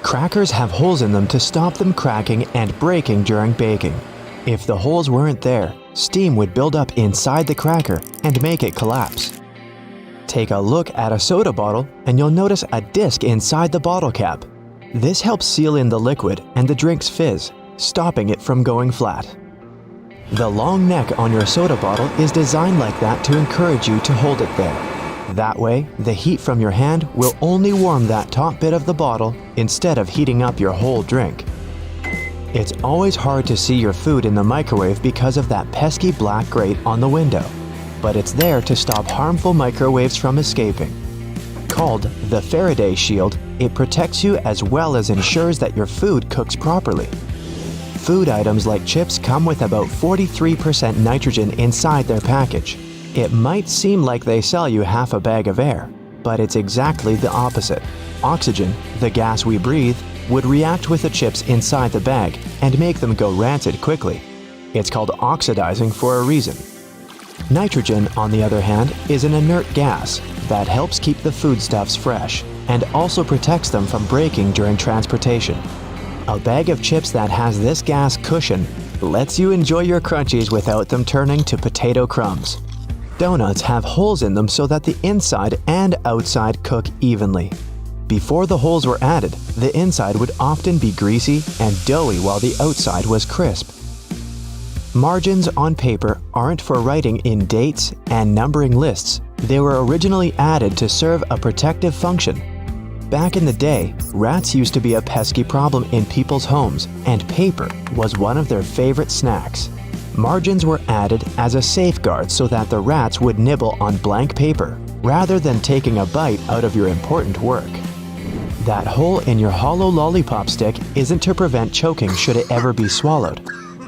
Crackers have holes in them to stop them cracking and breaking during baking. If the holes weren't there, steam would build up inside the cracker and make it collapse. Take a look at a soda bottle and you'll notice a disc inside the bottle cap. This helps seal in the liquid and the drink's fizz, stopping it from going flat. The long neck on your soda bottle is designed like that to encourage you to hold it there. That way, the heat from your hand will only warm that top bit of the bottle instead of heating up your whole drink. It's always hard to see your food in the microwave because of that pesky black grate on the window, but it's there to stop harmful microwaves from escaping. Called the Faraday Shield, it protects you as well as ensures that your food cooks properly. Food items like chips come with about 43% nitrogen inside their package. It might seem like they sell you half a bag of air, but it's exactly the opposite. Oxygen, the gas we breathe, would react with the chips inside the bag and make them go rancid quickly. It's called oxidizing for a reason. Nitrogen, on the other hand, is an inert gas that helps keep the foodstuffs fresh and also protects them from breaking during transportation. A bag of chips that has this gas cushion lets you enjoy your crunchies without them turning to potato crumbs. Donuts have holes in them so that the inside and outside cook evenly. Before the holes were added, the inside would often be greasy and doughy while the outside was crisp. Margins on paper aren't for writing in dates and numbering lists. They were originally added to serve a protective function. Back in the day, rats used to be a pesky problem in people's homes, and paper was one of their favorite snacks. Margins were added as a safeguard so that the rats would nibble on blank paper, rather than taking a bite out of your important work. That hole in your hollow lollipop stick isn't to prevent choking should it ever be swallowed.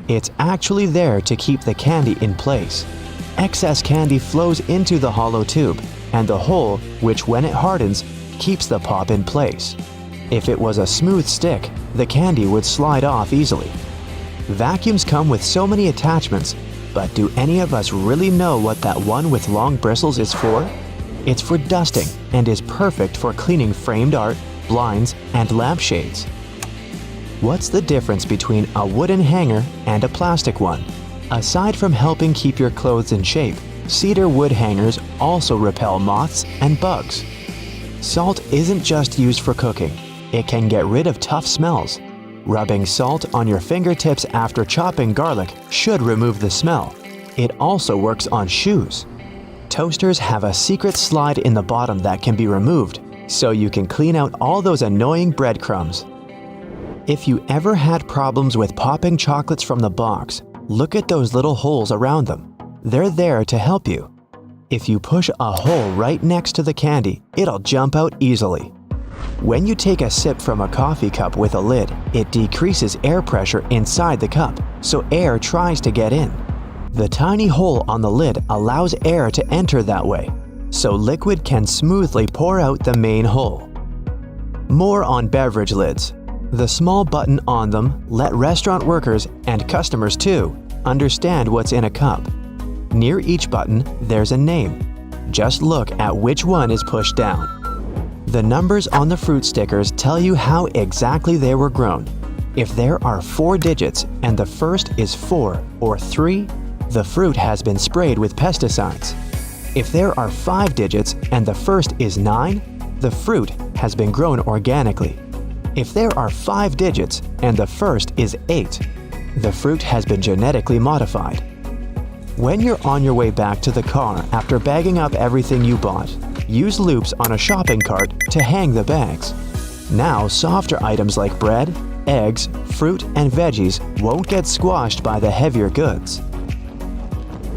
It's actually there to keep the candy in place. Excess candy flows into the hollow tube, and the hole, which when it hardens, keeps the pop in place. If it was a smooth stick, the candy would slide off easily. Vacuums come with so many attachments, but do any of us really know what that one with long bristles is for? It's for dusting and is perfect for cleaning framed art, blinds, and lampshades. What's the difference between a wooden hanger and a plastic one? Aside from helping keep your clothes in shape, cedar wood hangers also repel moths and bugs. Salt isn't just used for cooking. It can get rid of tough smells. Rubbing salt on your fingertips after chopping garlic should remove the smell. It also works on shoes. Toasters have a secret slide in the bottom that can be removed, so you can clean out all those annoying breadcrumbs. If you ever had problems with popping chocolates from the box, look at those little holes around them. They're there to help you. If you push a hole right next to the candy, it'll jump out easily. When you take a sip from a coffee cup with a lid, it decreases air pressure inside the cup, so air tries to get in. The tiny hole on the lid allows air to enter that way, so liquid can smoothly pour out the main hole. More on beverage lids. The small button on them let restaurant workers, and customers too, understand what's in a cup. Near each button, there's a name. Just look at which one is pushed down. The numbers on the fruit stickers tell you how exactly they were grown. If there are 4 digits and the first is 4 or 3, the fruit has been sprayed with pesticides. If there are 5 digits and the first is 9, the fruit has been grown organically. If there are 5 digits and the first is 8, the fruit has been genetically modified. When you're on your way back to the car after bagging up everything you bought, use loops on a shopping cart to hang the bags. Now, softer items like bread, eggs, fruit, and veggies won't get squashed by the heavier goods.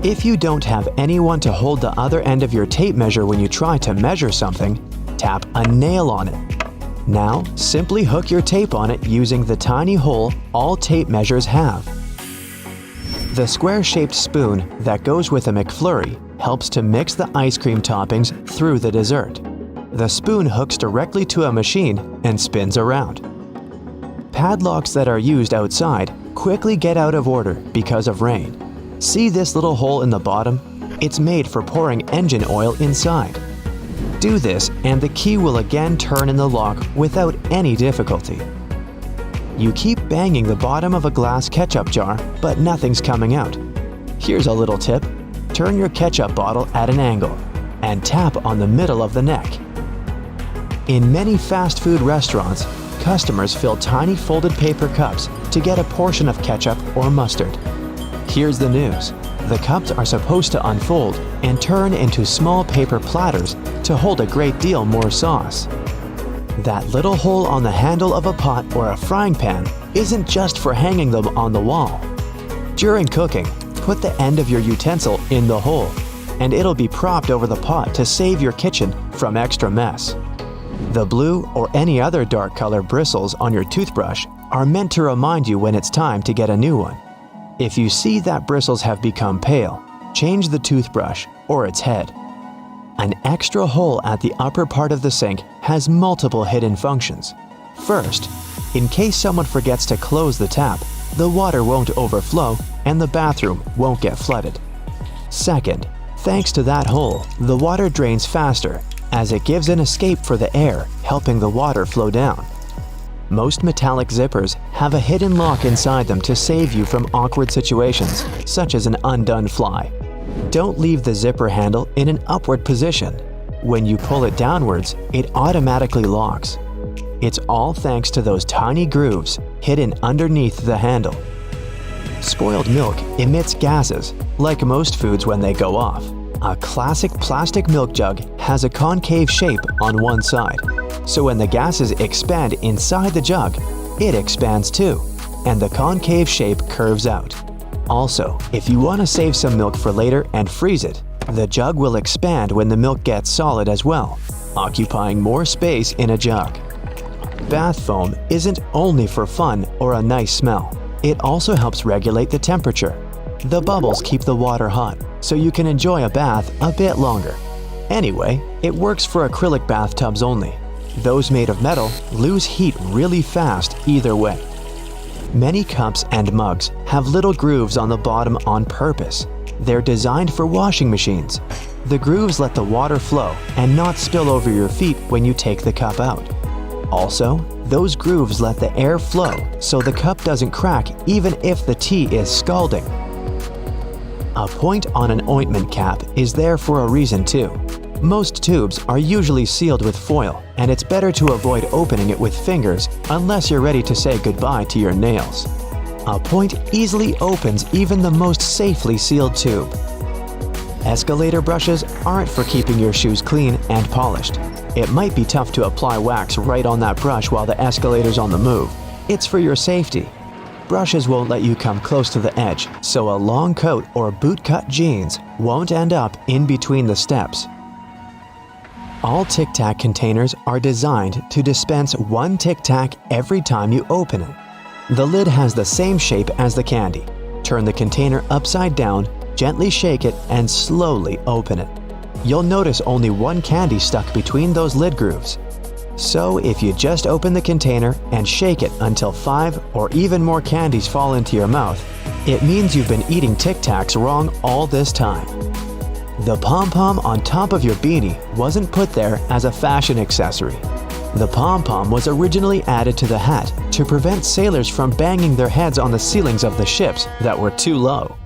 If you don't have anyone to hold the other end of your tape measure when you try to measure something, tap a nail on it. Now, simply hook your tape on it using the tiny hole all tape measures have. The square-shaped spoon that goes with a McFlurry helps to mix the ice cream toppings through the dessert. The spoon hooks directly to a machine and spins around. Padlocks that are used outside quickly get out of order because of rain. See this little hole in the bottom? It's made for pouring engine oil inside. Do this and the key will again turn in the lock without any difficulty. You keep banging the bottom of a glass ketchup jar, but nothing's coming out. Here's a little tip. Turn your ketchup bottle at an angle and tap on the middle of the neck. In many fast food restaurants, customers fill tiny folded paper cups to get a portion of ketchup or mustard. Here's the news. The cups are supposed to unfold and turn into small paper platters to hold a great deal more sauce. That little hole on the handle of a pot or a frying pan isn't just for hanging them on the wall. During cooking, put the end of your utensil in the hole, and it'll be propped over the pot to save your kitchen from extra mess. The blue or any other dark color bristles on your toothbrush are meant to remind you when it's time to get a new one. If you see that bristles have become pale, change the toothbrush or its head. An extra hole at the upper part of the sink has multiple hidden functions. First, in case someone forgets to close the tap, the water won't overflow and the bathroom won't get flooded. Second, thanks to that hole, the water drains faster as it gives an escape for the air, helping the water flow down. Most metallic zippers have a hidden lock inside them to save you from awkward situations, such as an undone fly. Don't leave the zipper handle in an upward position. When you pull it downwards, it automatically locks. It's all thanks to those tiny grooves hidden underneath the handle. Spoiled milk emits gases, like most foods when they go off. A classic plastic milk jug has a concave shape on one side. So when the gases expand inside the jug, it expands too, and the concave shape curves out. Also, if you want to save some milk for later and freeze it, the jug will expand when the milk gets solid as well, occupying more space in a jug. Bath foam isn't only for fun or a nice smell. It also helps regulate the temperature. The bubbles keep the water hot, so you can enjoy a bath a bit longer. Anyway, it works for acrylic bathtubs only. Those made of metal lose heat really fast either way. Many cups and mugs have little grooves on the bottom on purpose. They're designed for washing machines. The grooves let the water flow and not spill over your feet when you take the cup out. Also, those grooves let the air flow so the cup doesn't crack even if the tea is scalding. A point on an ointment cap is there for a reason too. Most tubes are usually sealed with foil, and it's better to avoid opening it with fingers unless you're ready to say goodbye to your nails. A point easily opens even the most safely sealed tube. Escalator brushes aren't for keeping your shoes clean and polished. It might be tough to apply wax right on that brush while the escalator's on the move. It's for your safety. Brushes won't let you come close to the edge, so a long coat or bootcut jeans won't end up in between the steps. All Tic Tac containers are designed to dispense one Tic Tac every time you open it. The lid has the same shape as the candy. Turn the container upside down, gently shake it, and slowly open it. You'll notice only one candy stuck between those lid grooves. So if you just open the container and shake it until 5 or even more candies fall into your mouth, it means you've been eating Tic Tacs wrong all this time. The pom-pom on top of your beanie wasn't put there as a fashion accessory. The pom-pom was originally added to the hat to prevent sailors from banging their heads on the ceilings of the ships that were too low.